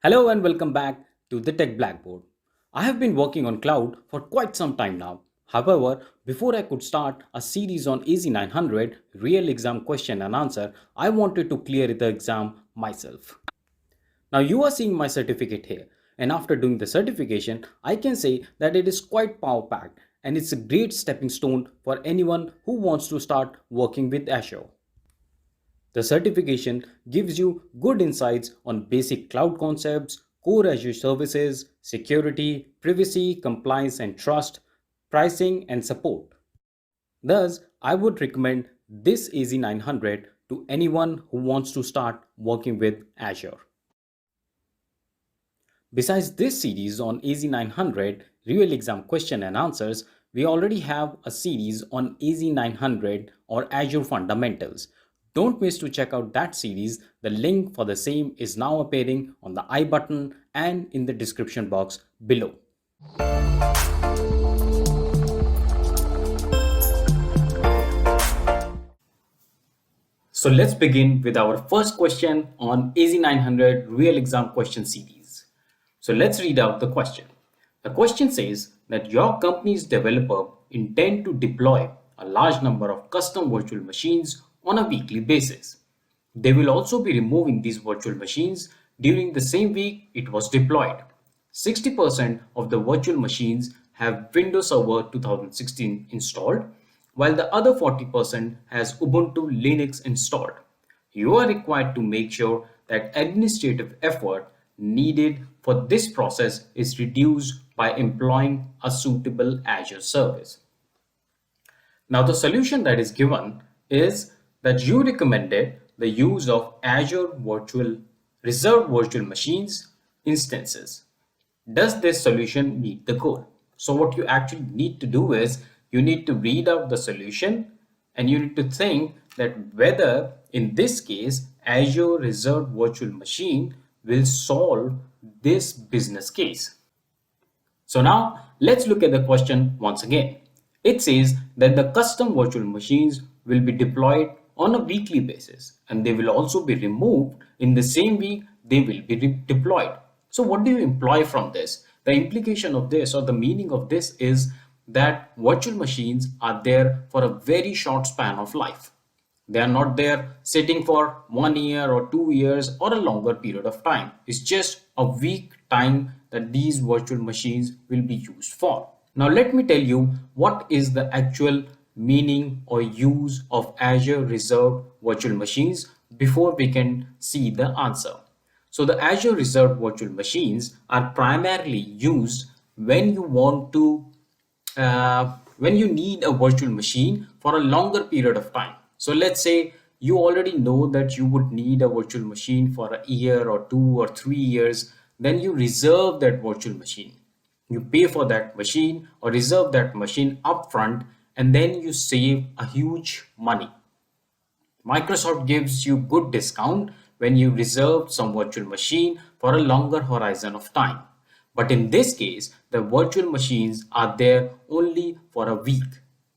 Hello and welcome back to the Tech Blackboard. I have been working on cloud for quite some time now. However, before I could start a series on AZ900 real exam question and answer, I wanted to clear the exam myself. Now you are seeing my certificate here, and after doing the certification, I can say that it is quite power packed and it's a great stepping stone for anyone who wants to start working with Azure. The certification gives you good insights on basic cloud concepts, core Azure services, security, privacy, compliance and trust, pricing and support. Thus, I would recommend this AZ900 to anyone who wants to start working with Azure. Besides this series on AZ900 real exam question and answers, we already have a series on AZ900 or Azure Fundamentals. Don't miss to check out that series. The link for the same is now appearing on the I button and in the description box below. So let's begin with our first question on AZ900 real exam question series. So let's read out the question. The question says that your company's developer intend to deploy a large number of custom virtual machines on a weekly basis. They will also be removing these virtual machines during the same week it was deployed. 60% of the virtual machines have Windows Server 2016 installed, while the other 40% has Ubuntu Linux installed. You are required to make sure that administrative effort needed for this process is reduced by employing a suitable Azure service. Now, the solution that is given is that you recommended the use of Azure Virtual Reserved Virtual Machines instances. Does this solution meet the goal? So what you actually need to do is you need to read out the solution and you need to think that whether in this case Azure Reserved Virtual Machine will solve this business case. So now let's look at the question once again. It says that the custom virtual machines will be deployed on a weekly basis and they will also be removed in the same week they will be deployed. So what do you imply from this? The implication of this or the meaning of this is that virtual machines are there for a very short span of life. They are not there sitting for 1 year or 2 years or a longer period of time. It's just a week time that these virtual machines will be used for. Now let me tell you what is the actual meaning or use of Azure Reserved Virtual Machines before we can see the answer. So the Azure Reserved Virtual Machines are primarily used when you want to when you need a virtual machine for a longer period of time. So let's say you already know that you would need a virtual machine for a year or 2 or 3 years, then you reserve that virtual machine. You pay for that machine or reserve that machine upfront and then you save a huge money. Microsoft gives you good discount when you reserve some virtual machine for a longer horizon of time. But in this case, the virtual machines are there only for a week.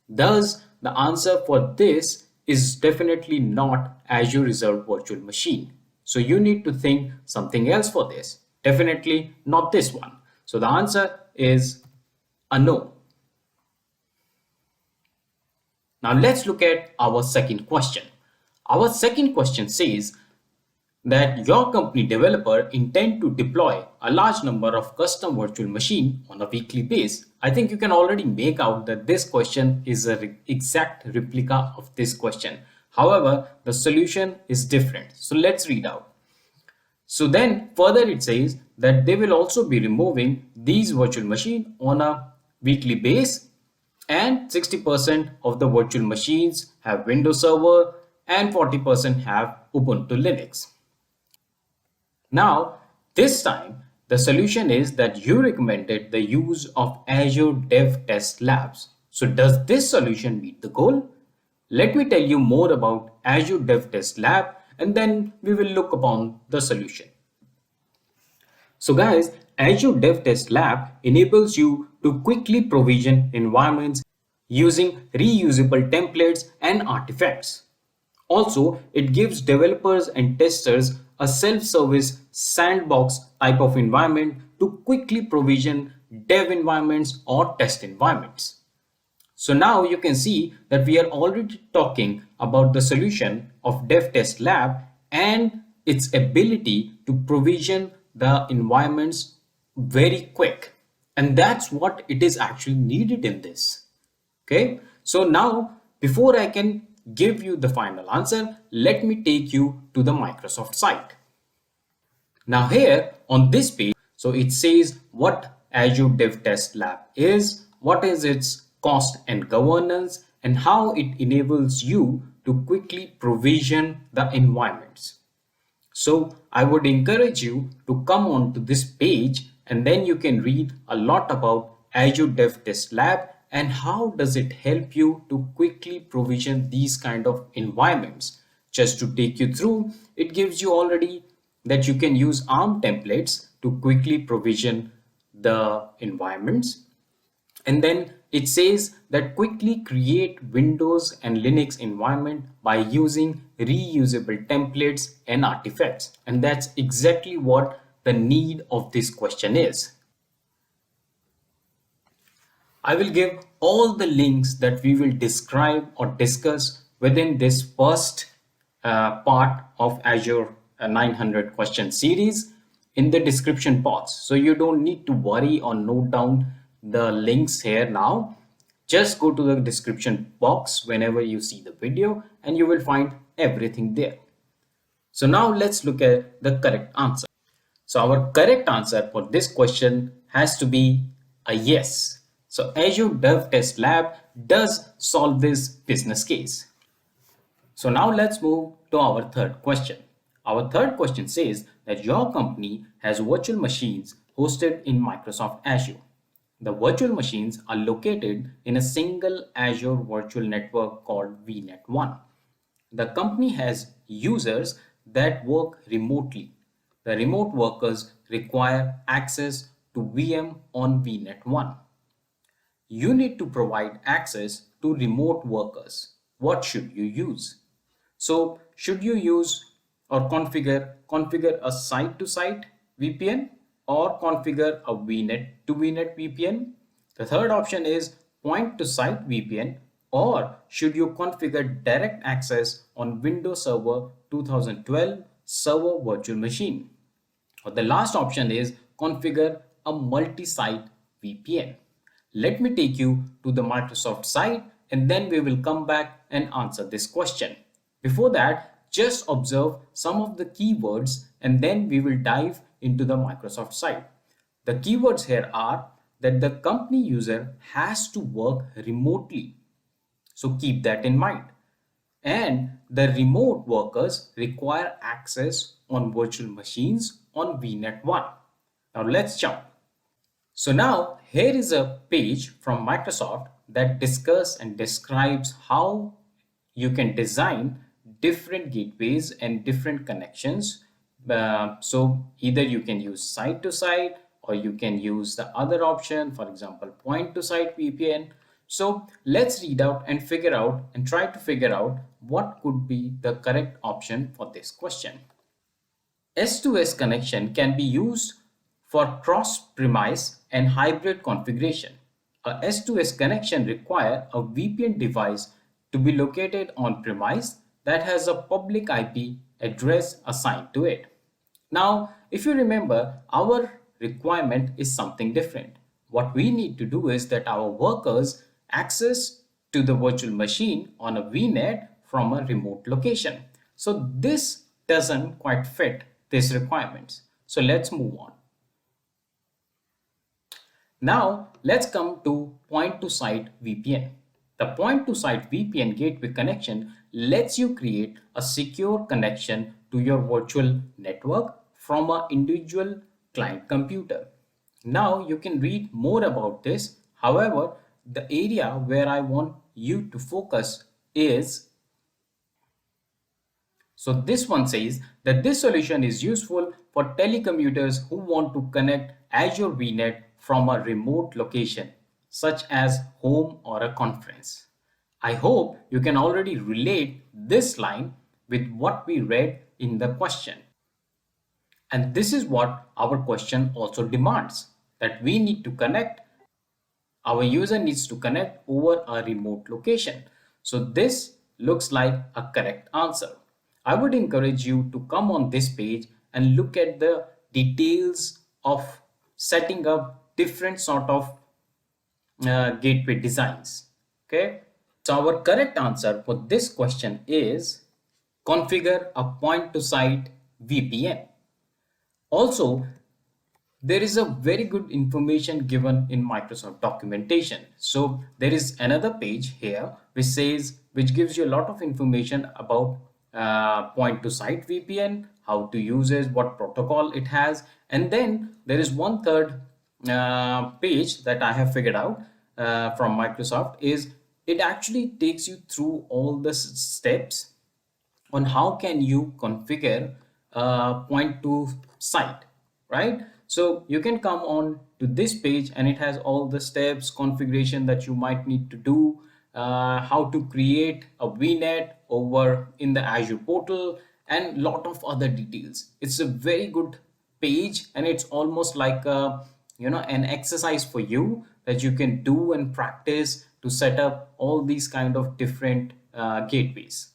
Thus, the answer for this is definitely not Azure Reserved Virtual Machine. So you need to think something else for this. Definitely not this one. So the answer is a no. Now let's look at our second question. Our second question says that your company developer intend to deploy a large number of custom virtual machine on a weekly basis. I think you can already make out that this question is an exact replica of this question. However, the solution is different. So let's read out. So then further it says that they will also be removing these virtual machine on a weekly basis and 60% of the virtual machines have Windows Server and 40% have Ubuntu Linux. Now, this time, the solution is that you recommended the use of Azure Dev Test Labs. So does this solution meet the goal? Let me tell you more about Azure Dev Test Lab and then we will look upon the solution. So guys, Azure Dev Test Lab enables you to quickly provision environments using reusable templates and artifacts. Also, it gives developers and testers a self-service sandbox type of environment to quickly provision dev environments or test environments. So now you can see that we are already talking about the solution of Dev Test Lab and its ability to provision the environments very quick. And that's what it is actually needed in this. Okay. So now before I can give you the final answer, let me take you to the Microsoft site. Now here on this page, so it says what Azure Dev Test Lab is, what is its cost and governance, and how it enables you to quickly provision the environments. So I would encourage you to come on to this page and then you can read a lot about Azure Dev Test Lab and how does it help you to quickly provision these kind of environments. Just to take you through, it gives you already that you can use ARM templates to quickly provision the environments. And then it says that quickly create Windows and Linux environment by using reusable templates and artifacts. And that's exactly what the need of this question is. I will give all the links that we will describe or discuss within this first part of Azure 900 question series in the description box. So you don't need to worry or note down the links here now. Just go to the description box whenever you see the video and you will find everything there. So now let's look at the correct answer. So our correct answer for this question has to be a yes. So Azure Dev Test Lab does solve this business case. So now let's move to our third question. Our third question says that your company has virtual machines hosted in Microsoft Azure. The virtual machines are located in a single Azure virtual network called VNet1. The company has users that work remotely. The remote workers require access to VM on VNet1. You need to provide access to remote workers. What should you use? So should you use or configure a site-to-site VPN or configure a VNet to VNet VPN? The third option is point-to-site VPN, or should you configure direct access on Windows Server 2012 server virtual machine? Or the last option is configure a multi-site VPN. Let me take you to the Microsoft site and then we will come back and answer this question. Before that, just observe some of the keywords and then we will dive into the Microsoft site. The keywords here are that the company user has to work remotely. So keep that in mind. And the remote workers require access on virtual machines on VNet1. Now let's jump. So now here is a page from Microsoft that discusses and describes how you can design different gateways and different connections. So either you can use site to site or you can use the other option, for example, point to site VPN. So let's read out and figure out and try to figure out what could be the correct option for this question. S2S connection can be used for cross-premise and hybrid configuration. A S2S connection requires a VPN device to be located on premise that has a public IP address assigned to it. Now, if you remember, our requirement is something different. What we need to do is that our workers access to the virtual machine on a VNet from a remote location. So this doesn't quite fit these requirements. So let's move on. Now let's come to point-to-site VPN. The point-to-site VPN gateway connection lets you create a secure connection to your virtual network from an individual client computer. Now you can read more about this. However, the area where I want you to focus is, so this one says that this solution is useful for telecommuters who want to connect Azure VNet from a remote location, such as home or a conference. I hope you can already relate this line with what we read in the question. And this is what our question also demands, that we need to connect, our user needs to connect over a remote location. So this looks like a correct answer. I would encourage you to come on this page and look at the details of setting up different sort of gateway designs. Okay, so our correct answer for this question is configure a point to site VPN. Also, there is a very good information given in Microsoft documentation. So there is another page here which gives you a lot of information about point to site VPN, how to use it, what protocol it has, and then there is one third page that I have figured out from Microsoft. Is it actually takes you through all the steps on how can you configure point to site, right? So you can come on to this page and it has all the steps, configuration that you might need to do, how to create a VNet over in the Azure portal, and lot of other details. It's a very good page, and it's almost like a, an exercise for you that you can do and practice to set up all these kind of different gateways.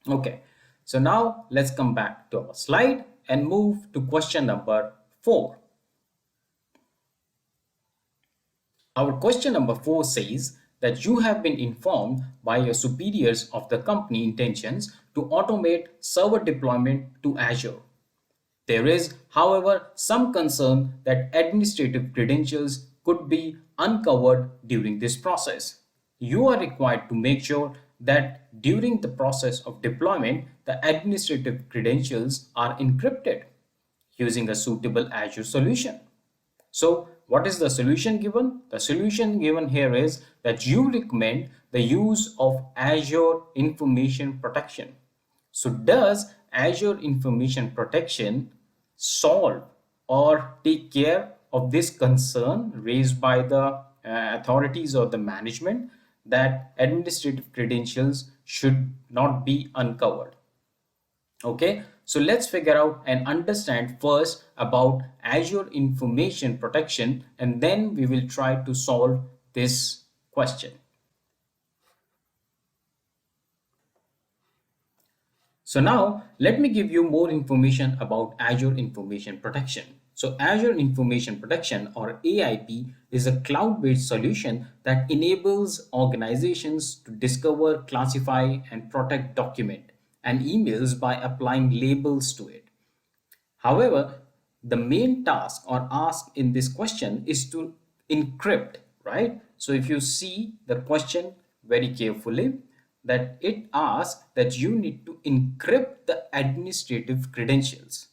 Okay, so now let's come back to our slide and move to question number 4. Our question number 4 says that you have been informed by your superiors of the company intentions to automate server deployment to Azure. There is, however, some concern that administrative credentials could be uncovered during this process. You are required to make sure that during the process of deployment, the administrative credentials are encrypted using a suitable Azure solution. So, what is the solution given? The solution given here is that you recommend the use of Azure Information Protection. So, does Azure Information Protection solve or take care of this concern raised by the authorities or the management that administrative credentials should not be uncovered? Okay, so let's figure out and understand first about Azure Information Protection, and then we will try to solve this question. So now let me give you more information about Azure Information Protection. So Azure Information Protection, or AIP, is a cloud-based solution that enables organizations to discover, classify, and protect document and emails by applying labels to it. However, the main task or ask in this question is to encrypt, right? So if you see the question very carefully, that it asks that you need to encrypt the administrative credentials.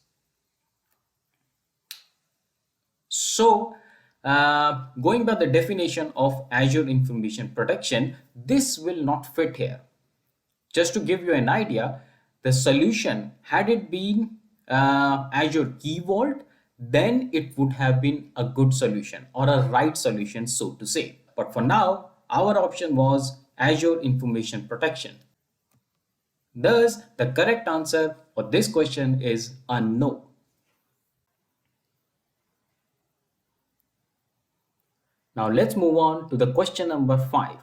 So going by the definition of Azure Information Protection, this will not fit here. Just to give you an idea, the solution, had it been Azure Key Vault, then it would have been a good solution or a right solution, so to say. But for now, our option was Azure Information Protection. Thus, the correct answer for this question is a no. Now let's move on to the question number 5.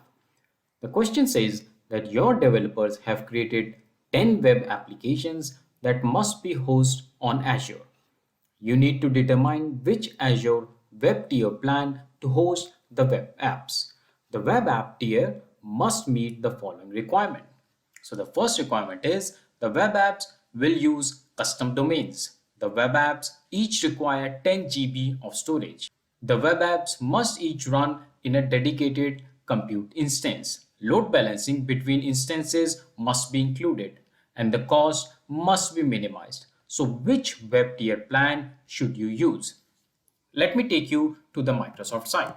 The question says that your developers have created 10 web applications that must be hosted on Azure. You need to determine which Azure web tier plan to host the web apps. The web app tier must meet the following requirement. So the first requirement is the web apps will use custom domains. The web apps each require 10 GB of storage. The web apps must each run in a dedicated compute instance. Load balancing between instances must be included, and the cost must be minimized. So which web tier plan should you use? Let me take you to the Microsoft site.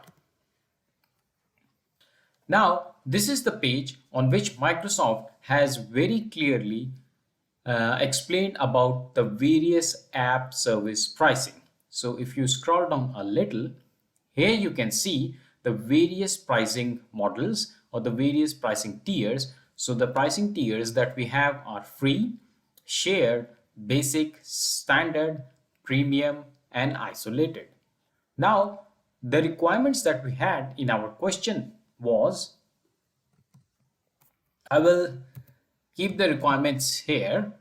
Now, this is the page on which Microsoft has very clearly explained about the various app service pricing. So if you scroll down a little, here you can see the various pricing models or the various pricing tiers. So the pricing tiers that we have are free, shared, basic, standard, premium, and isolated. Now, the requirements that we had in our question was, I will keep the requirements here.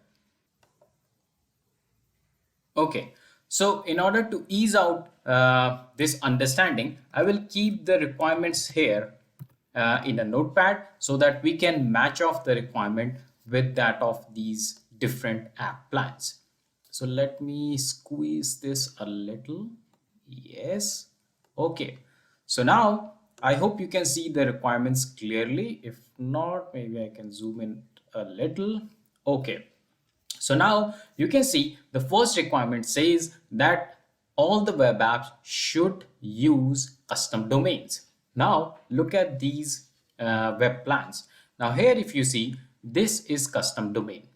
Okay, so in order to ease out this understanding, I will keep the requirements here in a notepad so that we can match off the requirement with that of these different app plans. So let me squeeze this a little. Yes. Okay. So now I hope you can see the requirements clearly. If not, maybe I can zoom in a little. Okay. So now you can see the first requirement says that all the web apps should use custom domains. Now look at these web plans. Now here if you see, this is custom domain.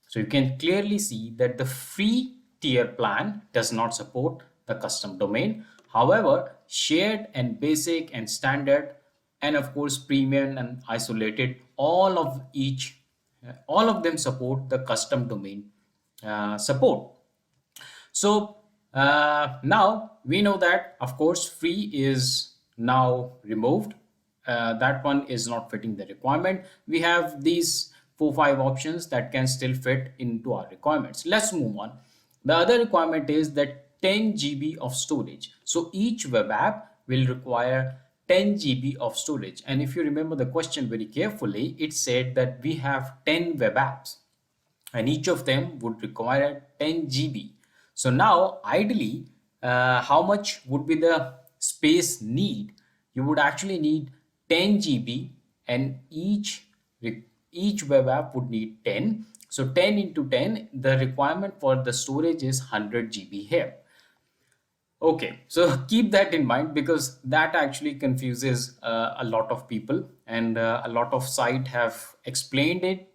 So you can clearly see that the free tier plan does not support the custom domain. However, shared and basic and standard and of course premium and isolated, all of them support the custom domain support. So now we know that of course free is now removed. That one is not fitting the requirement. We have these 4 5 options that can still fit into our requirements. Let's move on. The other requirement is that 10 GB of storage. So each web app will require 10 GB of storage. And if you remember the question very carefully, it said that we have 10 web apps and each of them would require 10 GB. So now ideally, how much would be the space need? You would actually need 10 GB and each web app would need 10. So 10 into 10, the requirement for the storage is 100 GB here. Okay, so keep that in mind because that actually confuses a lot of people, and a lot of site have explained it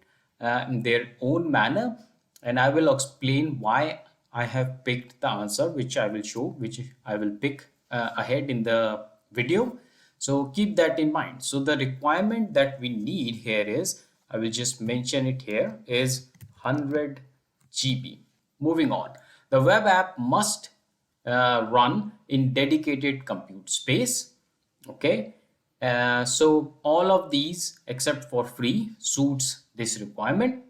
in their own manner, and I will explain why I have picked the answer, which I will show, which I will pick ahead in the video. So keep that in mind. So the requirement that we need here is, I will just mention it here, is 100 GB. Moving on, the web app must run in dedicated compute space. Okay, so all of these except for free suits this requirement.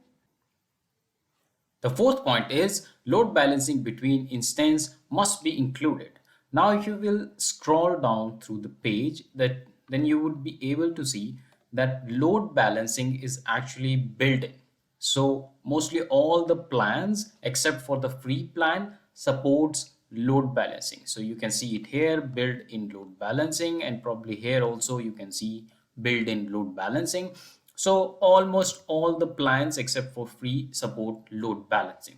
The fourth point is load balancing between instance must be included. Now if you will scroll down through the page, then you would be able to see that load balancing is actually built in. So mostly all the plans except for the free plan supports load balancing. So you can see it here, built in load balancing, and probably here also you can see built in load balancing. So almost all the plans except for free support load balancing.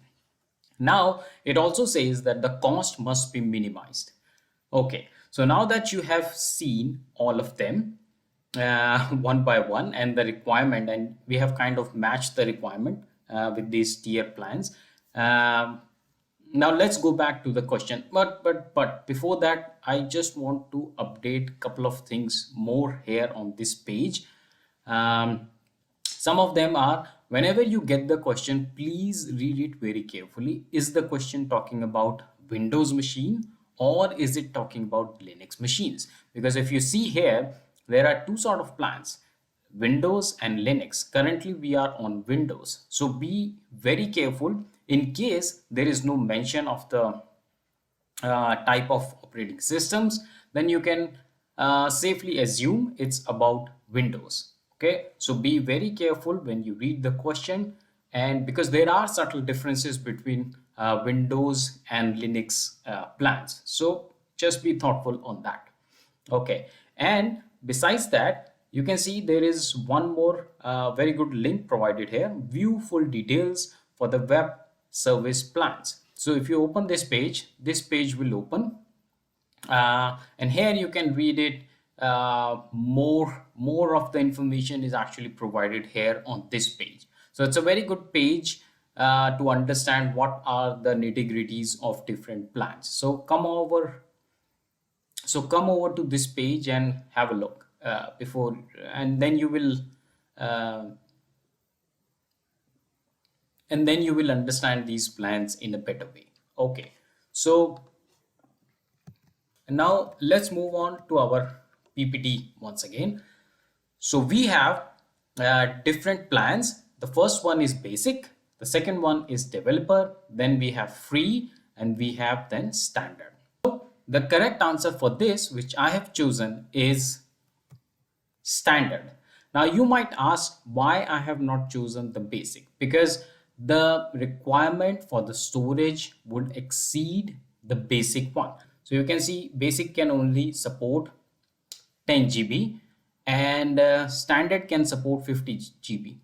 Now it also says that the cost must be minimized. Okay, so now that you have seen all of them one by one and the requirement, and we have kind of matched the requirement with these tier plans. Now let's go back to the question. But before that, I just want to update a couple of things more here on this page. Some of them are, whenever you get the question, please read it very carefully. Is the question talking about Windows machine or is it talking about Linux machines? Because if you see here, there are two sort of plans, Windows and Linux. Currently we are on Windows. So be very careful in case there is no mention of the type of operating systems, then you can safely assume it's about Windows. Okay, so be very careful when you read the question, and because there are subtle differences between Windows and Linux plans, so just be thoughtful on that. Okay, and besides that, you can see there is one more very good link provided here, view full details for the web service plans. So if you open this page will open, and here you can read it. More of the information is actually provided here on this page. So it's a very good page to understand what are the nitty-gritties of different plans. Come over to this page and have a look before, and then you will uh, understand these plans in a better way. Okay, So now let's move on to our PPT once again. So we have different plans. The first one is basic, the second one is developer, then we have free, and we have then standard. So the correct answer for this, which I have chosen, is standard. Now you might ask why I have not chosen the basic, because the requirement for the storage would exceed the basic one. So you can see basic can only support 10 GB, and standard can support 50 GB.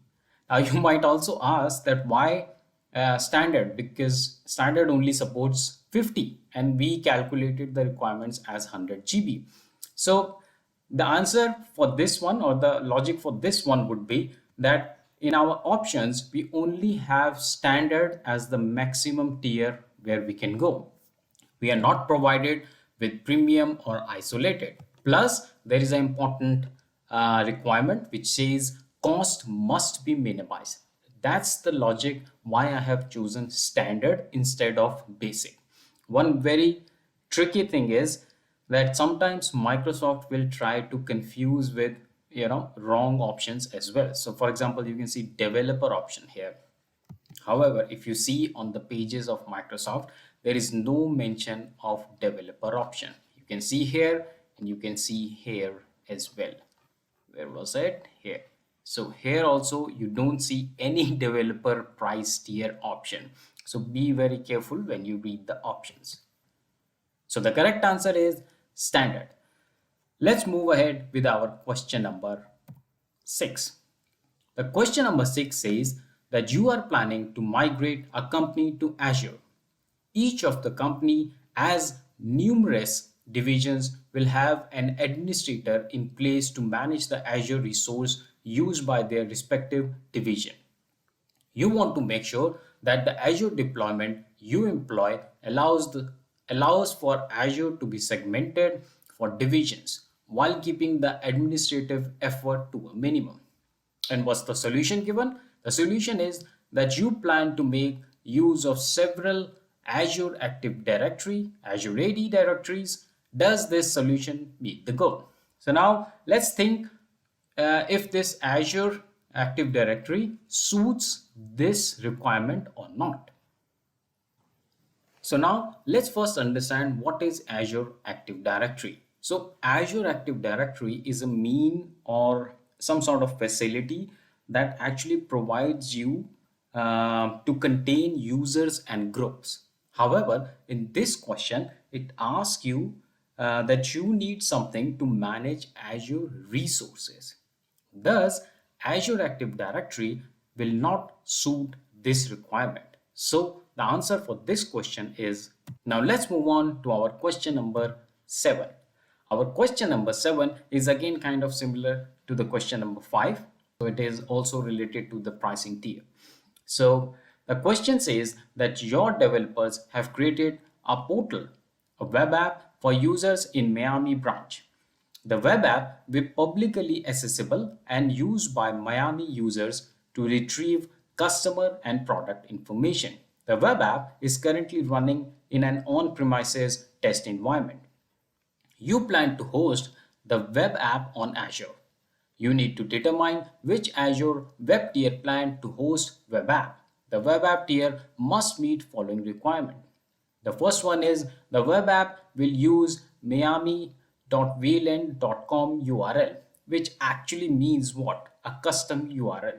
Now you might also ask that why standard, because standard only supports 50 and we calculated the requirements as 100 GB. So the answer for this one, or the logic for this one, would be that in our options we only have standard as the maximum tier where we can go. We are not provided with premium or isolated. Plus, there is an important requirement which says cost must be minimized. That's the logic why I have chosen standard instead of basic. One very tricky thing is that sometimes Microsoft will try to confuse with wrong options as well. So for example, you can see developer option here. However, if you see on the pages of Microsoft, there is no mention of developer option. You can see here and you can see here as well. Where was it? Here. So here also you don't see any developer price tier option. So be very careful when you read the options. So the correct answer is standard. Let's move ahead with our question number 6. The question number 6 says that you are planning to migrate a company to Azure. Each of the company has numerous divisions will have an administrator in place to manage the Azure resource used by their respective division. You want to make sure that the Azure deployment you employ allows for Azure to be segmented for divisions while keeping the administrative effort to a minimum. And what's the solution given? The solution is that you plan to make use of several Azure Active Directory, Azure AD directories. Does this solution meet the goal? So now let's think if this Azure Active Directory suits this requirement or not. So now let's first understand what is Azure Active Directory. So Azure Active Directory is a mean or some sort of facility that actually provides you to contain users and groups. However, in this question, it asks you that you need something to manage Azure resources. Thus, Azure Active Directory will not suit this requirement. So the answer for this question is, now let's move on to our question number 7. Our question number 7 is again kind of similar to the question number 5. So it is also related to the pricing tier. So the question says that your developers have created a portal, a web app for users in Miami branch. The web app will be publicly accessible and used by Miami users to retrieve customer and product information. The web app is currently running in an on-premises test environment. You plan to host the web app on Azure. You need to determine which Azure web tier plan to host web app. The web app tier must meet following requirement. The first one is the web app will use miami.vland.com URL, which actually means what? A custom URL.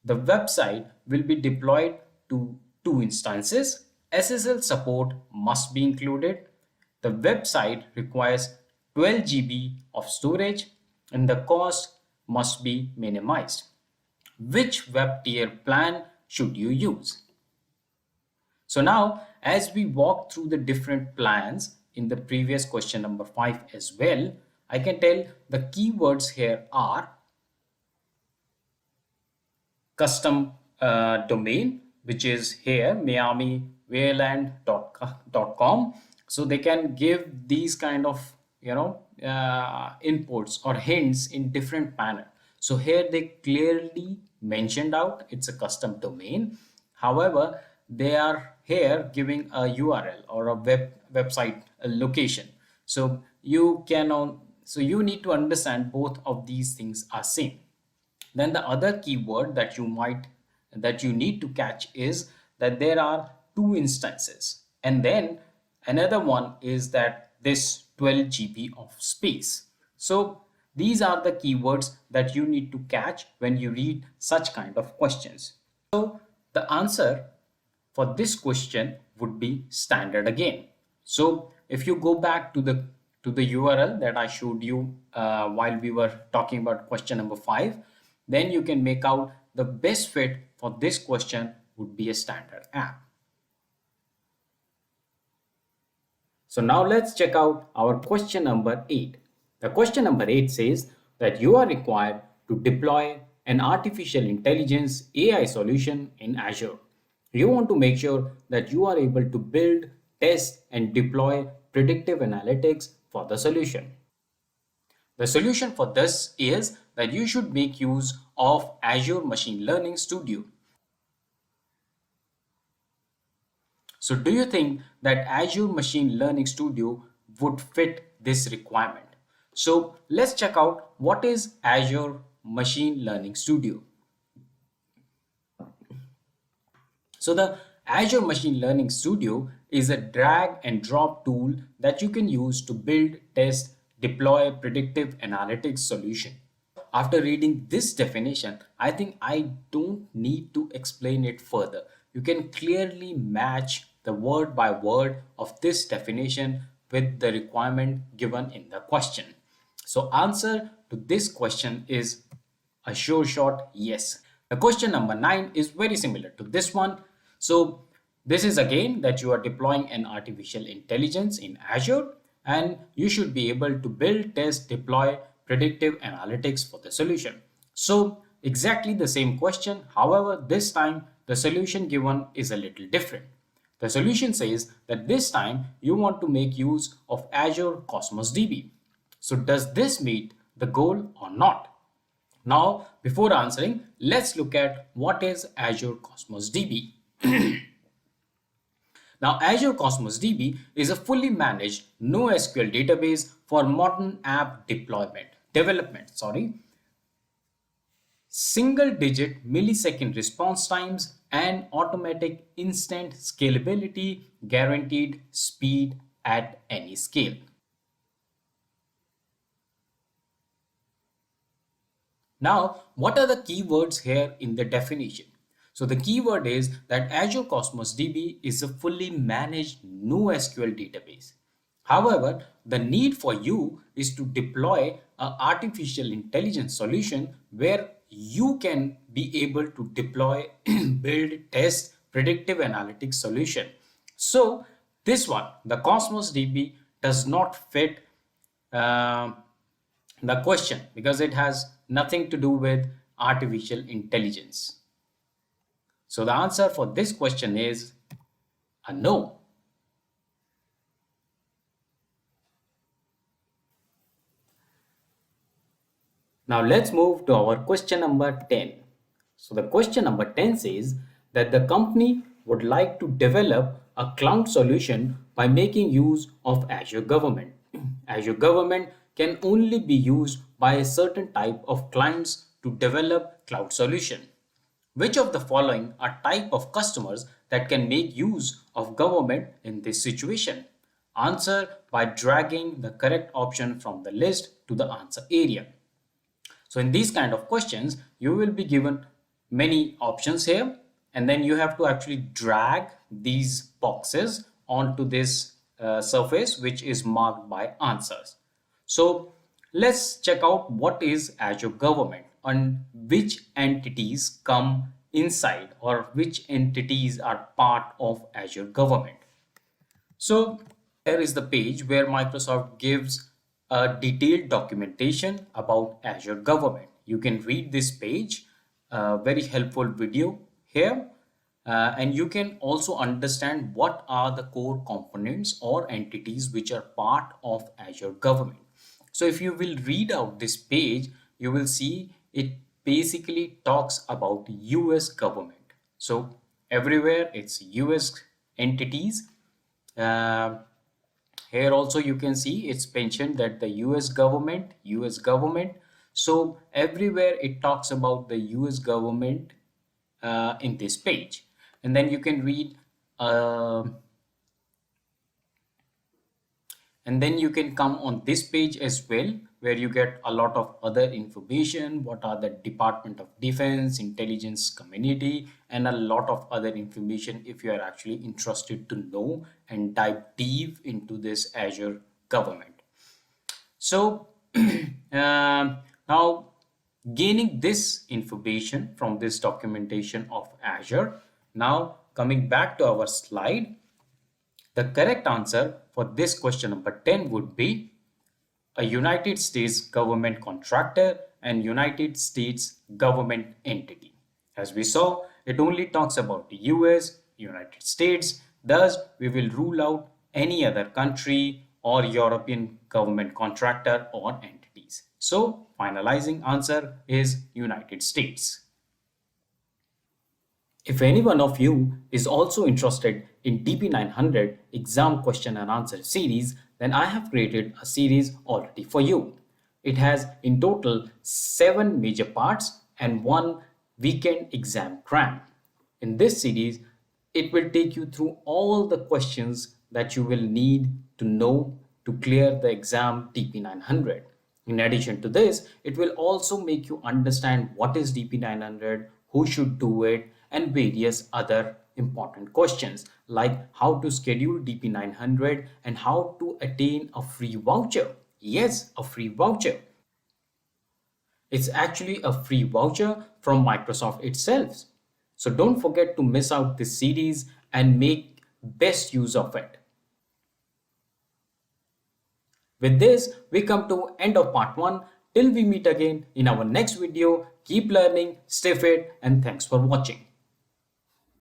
The website will be deployed to 2 instances. SSL support must be included. The website requires 12 GB of storage and the cost must be minimized. Which web tier plan should you use? So now, as we walk through the different plans in the previous question number 5 as well, I can tell the keywords here are custom domain, which is here miamiwayland.com. So they can give these kind of inputs or hints in different manner. So here they clearly mentioned out it's a custom domain. However, they are here giving a URL or a website a location. So you need to understand both of these things are same. Then the other keyword that you need to catch is that there are two instances, and then another one is that this 12 GB of space. So these are the keywords that you need to catch when you read such kind of questions. So the answer for this question would be standard again. So if you go back to the URL that I showed you while we were talking about question number 5, then you can make out the best fit for this question would be a standard app. So now let's check out our question number 8. The question number 8 says that you are required to deploy an artificial intelligence AI solution in Azure. You want to make sure that you are able to build, test, and deploy predictive analytics for the solution. The solution for this is that you should make use of Azure Machine Learning Studio. So do you think that Azure Machine Learning Studio would fit this requirement? So let's check out what is Azure Machine Learning Studio. So the Azure Machine Learning Studio is a drag and drop tool that you can use to build, test, deploy predictive analytics solution. After reading this definition, I think I don't need to explain it further. You can clearly match the word by word of this definition with the requirement given in the question. So answer to this question is a sure shot yes. The question number 9 is very similar to this one. So this is again that you are deploying an artificial intelligence in Azure, and you should be able to build, test, deploy predictive analytics for the solution. So exactly the same question. However, this time the solution given is a little different. The solution says that this time you want to make use of Azure Cosmos DB. So does this meet the goal or not? Now, before answering, let's look at what is Azure Cosmos DB. Now, Azure Cosmos DB is a fully managed NoSQL database for modern app development. Single digit millisecond response times and automatic instant scalability, guaranteed speed at any scale. Now, what are the keywords here in the definition? So the keyword is that Azure Cosmos DB is a fully managed NoSQL database. However, the need for you is to deploy an artificial intelligence solution where you can be able to deploy, build, test predictive analytics solution. So this one, the Cosmos DB, does not fit uh, the question because it has nothing to do with artificial intelligence. So the answer for this question is a no. Now let's move to our question number 10. So the question number 10 says that the company would like to develop a cloud solution by making use of Azure Government. Azure Government can only be used by a certain type of clients to develop cloud solution. Which of the following are type of customers that can make use of government in this situation? Answer by dragging the correct option from the list to the answer area. So in these kind of questions, you will be given many options here, and then you have to actually drag these boxes onto this surface which is marked by answers. So let's check out what is Azure Government and which entities come inside or which entities are part of Azure Government. So here is the page where Microsoft gives a detailed documentation about Azure Government. You can read this page, a very helpful video here, and you can also understand what are the core components or entities which are part of Azure Government. So if you will read out this page, you will see it basically talks about US government. So everywhere it's US entities. Uh, Here also you can see it's mentioned that the US government. So everywhere it talks about the US government in this page. And then you can read uh, and then you can come on this page as well, where you get a lot of other information. What are the Department of Defense, intelligence community, and a lot of other information if you are actually interested to know and dive deep into this Azure government. So now, gaining this information from this documentation of Azure, now coming back to our slide, the correct answer for this question number 10 would be a United States government contractor and United States government entity. As we saw, it only talks about the US, United States, thus we will rule out any other country or European government contractor or entities. So, finalizing answer is United States. If any one of you is also interested in DP900 exam question and answer series, then I have created a series already for you. It has in total 7 major parts and 1 weekend exam cram. In this series, it will take you through all the questions that you will need to know to clear the exam DP900. In addition to this, it will also make you understand what is DP900, who should do it, and various other important questions like how to schedule DP900 and how to attain a free voucher. Yes, a free voucher. It's actually a free voucher from Microsoft itself. So don't forget to miss out this series and make best use of it. With this, we come to end of part 1. Till we meet again in our next video, keep learning, stay fit, and thanks for watching.